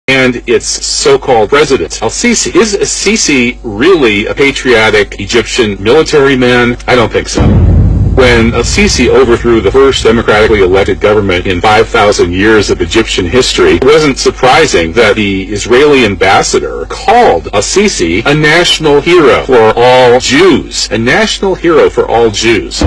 and its so-called president, al-Sisi. Is al-Sisi really a patriotic Egyptian military man? I don't think so. When al-Sisi overthrew the first democratically elected government in 5,000 years of Egyptian history, it wasn't surprising that the Israeli ambassador called al-Sisi a national hero for all Jews. A national hero for all Jews.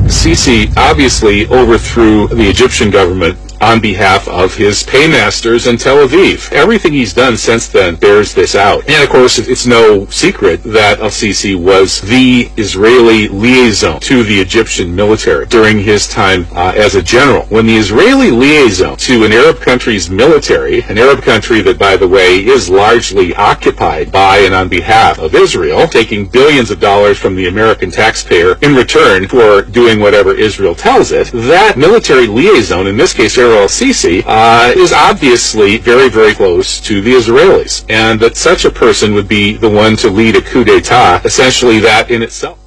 Sisi obviously overthrew the Egyptian government on behalf of his paymasters in Tel Aviv. Everything he's done since then bears this out. And of course, it's no secret that al-Sisi was the Israeli liaison to the Egyptian military during his time as a general. When the Israeli liaison to an Arab country's military, an Arab country that, by the way, is largely occupied by and on behalf of Israel, taking billions of dollars from the American taxpayer in return for doing whatever Israel tells it, that military liaison, in this case al-Sisi, is obviously very, very close to the Israelis, and that such a person would be the one to lead a coup d'etat, essentially that in itself.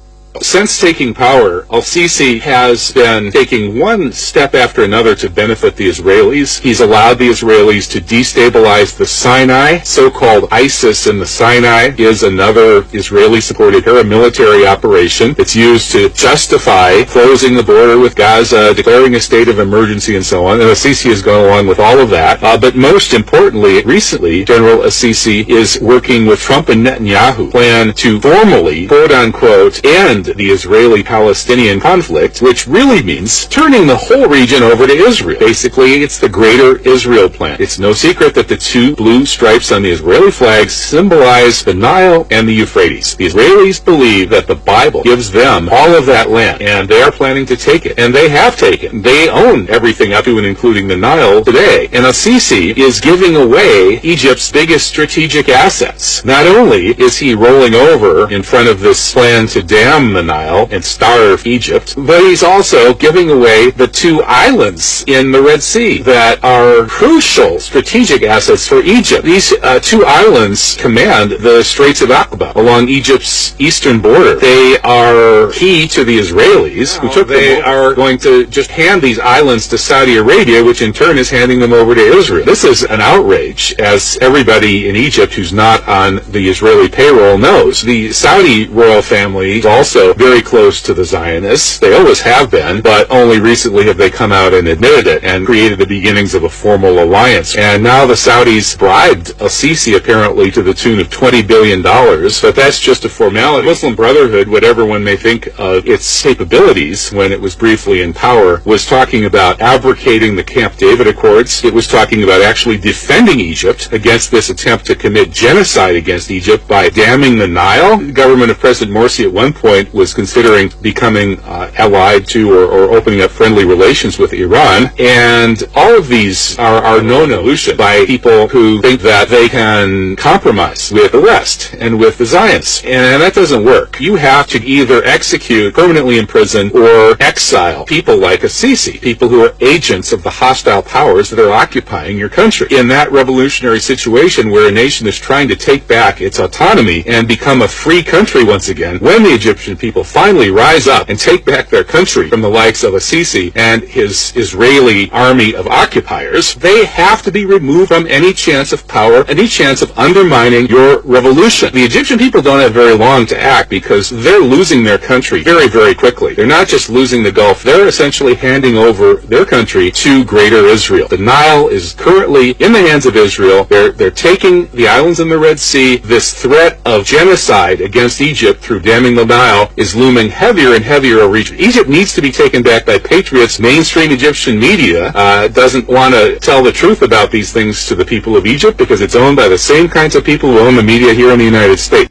Since taking power, al-Sisi has been taking one step after another to benefit the Israelis. He's allowed the Israelis to destabilize the Sinai. So-called ISIS in the Sinai is another Israeli-supported paramilitary operation that's used to justify closing the border with Gaza, declaring a state of emergency, and so on. And al-Sisi has gone along with all of that. But most importantly, recently, General al-Sisi is working with Trump and Netanyahu, plan to formally, quote-unquote, end the Israeli-Palestinian conflict, which really means turning the whole region over to Israel. Basically, it's the Greater Israel Plan. It's no secret that the two blue stripes on the Israeli flags symbolize the Nile and the Euphrates. The Israelis believe that the Bible gives them all of that land, and they are planning to take it. And they have taken. They own everything up to and including the Nile today. And al-Sisi is giving away Egypt's biggest strategic assets. Not only is he rolling over in front of this plan to dam the Nile and starve Egypt, but he's also giving away the two islands in the Red Sea that are crucial strategic assets for Egypt. These two islands command the Straits of Aqaba along Egypt's eastern border. They are key to the Israelis, who took them. They are going to just hand these islands to Saudi Arabia, which in turn is handing them over to Israel. This is an outrage, as everybody in Egypt who's not on the Israeli payroll knows. The Saudi royal family is also very close to the Zionists. They always have been, but only recently have they come out and admitted it and created the beginnings of a formal alliance. And now the Saudis bribed al-Sisi apparently to the tune of $20 billion, but that's just a formality. Muslim Brotherhood, whatever one may think of its capabilities when it was briefly in power, was talking about abrogating the Camp David Accords. It was talking about actually defending Egypt against this attempt to commit genocide against Egypt by damming the Nile. The government of President Morsi at one point was considering becoming allied to or opening up friendly relations with Iran. And all of these are no illusion by people who think that they can compromise with the West and with the Zionists. And that doesn't work. You have to either execute, permanently imprison, or exile people like al-Sisi, people who are agents of the hostile powers that are occupying your country. In that revolutionary situation where a nation is trying to take back its autonomy and become a free country once again, when the Egyptian people finally rise up and take back their country from the likes of al-Sisi and his Israeli army of occupiers, they have to be removed from any chance of power, any chance of undermining your revolution. The Egyptian people don't have very long to act because they're losing their country very, very quickly. They're not just losing the Gulf, they're essentially handing over their country to Greater Israel. The Nile is currently in the hands of Israel. They're taking the islands in the Red Sea. This threat of genocide against Egypt through damming the Nile is looming heavier and heavier over Egypt. Egypt needs to be taken back by patriots. Mainstream Egyptian media doesn't want to tell the truth about these things to the people of Egypt because it's owned by the same kinds of people who own the media here in the United States.